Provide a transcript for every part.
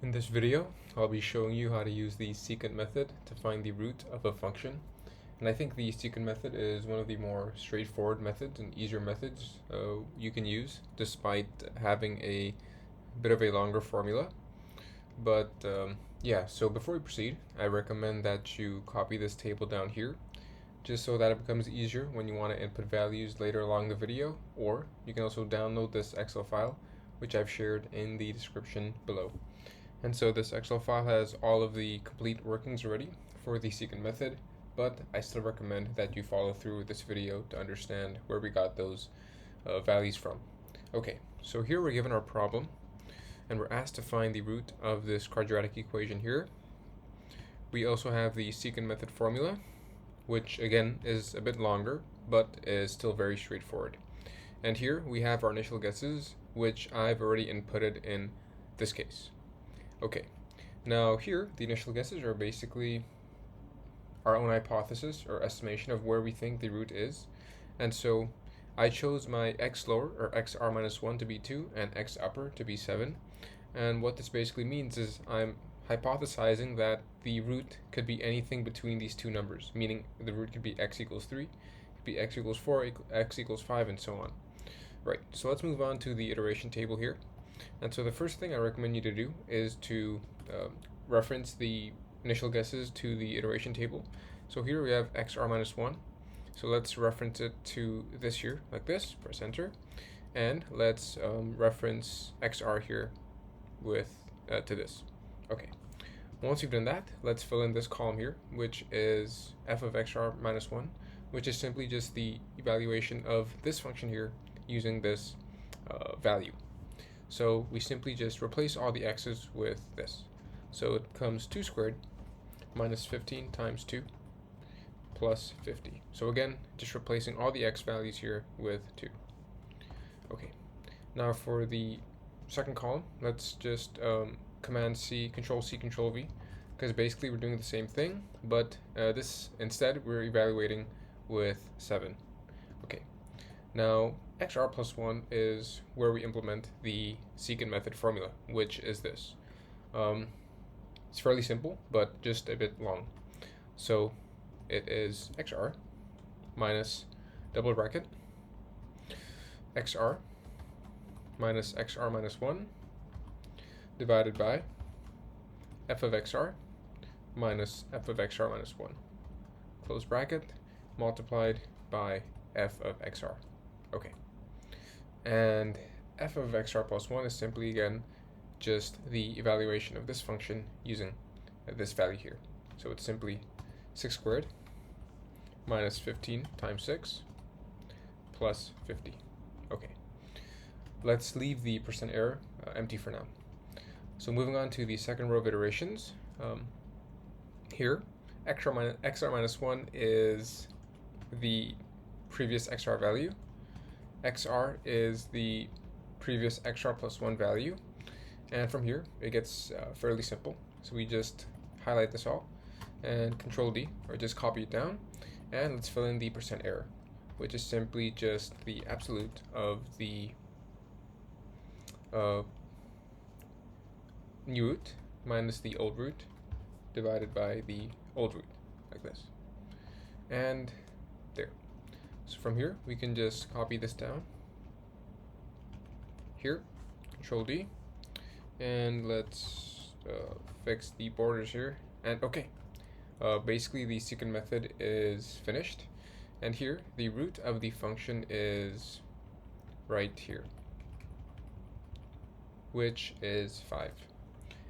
In this video, I'll be showing you how to use the secant method to find the root of a function. And I think the secant method is one of the more straightforward methods and easier methods you can use, despite having a bit of a longer formula. But yeah, so before we proceed, I recommend that you copy this table down here, just so that it becomes easier when you want to input values later along the video, or you can also download this Excel file, which I've shared in the description below. And so this Excel file has all of the complete workings already for the secant method, but I still recommend that you follow through with this video to understand where we got those values from. Okay, so here we're given our problem, and we're asked to find the root of this quadratic equation here. We also have the secant method formula, which again is a bit longer, but is still very straightforward. And here we have our initial guesses, which I've already inputted in this case. Okay, now here the initial guesses are basically our own hypothesis or estimation of where we think the root is. And so I chose my x lower, or xr minus 1 to be 2 and x upper to be 7. And what this basically means is I'm hypothesizing that the root could be anything between these two numbers, meaning the root could be x equals 3, could be x equals 4, x equals 5, and so on. Right, so let's move on to the iteration table here. And so the first thing I recommend you to do is to reference the initial guesses to the iteration table. So here we have xr minus 1. So let's reference it to this here, like this, press enter. And let's reference xr here with to this. Okay, once you've done that, let's fill in this column here, which is f of xr minus 1, which is simply just the evaluation of this function here using this value. So we simply just replace all the x's with this. So it becomes 2 squared minus 15 times 2 plus 50. So again, just replacing all the x values here with 2. Okay, now for the second column, let's just Command C, Control C, Control V, because basically we're doing the same thing, but this instead we're evaluating with 7. Okay, now xr plus 1 is where we implement the secant method formula, which is this. It's fairly simple, but just a bit long. So it is xr minus double bracket xr minus xr minus 1 divided by f of xr minus f of xr minus 1, close bracket, multiplied by f of xr. Okay, and f of xr plus 1 is simply, again, just the evaluation of this function using this value here. So it's simply 6 squared minus 15 times 6 plus 50. Okay, let's leave the percent error empty for now. So moving on to the second row of iterations, here xr minus 1 is the previous xr value, xr is the previous xr plus 1 value, and from here it gets fairly simple. So we just highlight this all and Control D, or just copy it down, and let's fill in the percent error, which is simply just the absolute of the new root minus the old root divided by the old root, like this. And there. So from here we can just copy this down here, Control D, and let's fix the borders here. And okay, basically the secant method is finished, and here the root of the function is right here, which is 5.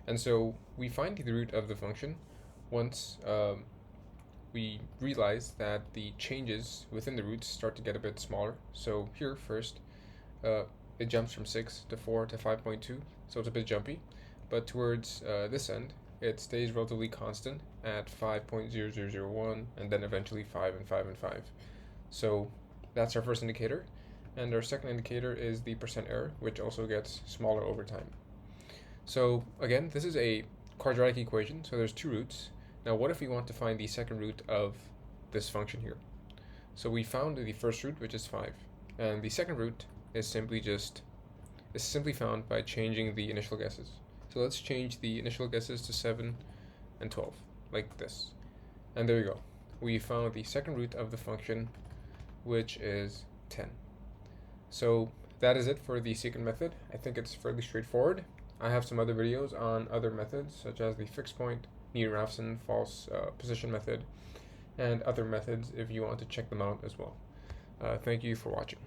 And so we find the root of the function once we realize that the changes within the roots start to get a bit smaller. So here first, it jumps from 6 to 4 to 5.2, so it's a bit jumpy. But towards this end, it stays relatively constant at 5.0001, and then eventually 5 and 5 and 5. So that's our first indicator. And our second indicator is the percent error, which also gets smaller over time. So again, this is a quadratic equation, so there's 2 roots. Now what if we want to find the second root of this function here? So we found the first root, which is 5, and the second root is simply found by changing the initial guesses. So let's change the initial guesses to 7 and 12, like this. And there you go. We found the second root of the function, which is 10. So that is it for the secant method. I think it's fairly straightforward. I have some other videos on other methods, such as the fixed point, Newton-Raphson false position method, and other methods if you want to check them out as well. Thank you for watching.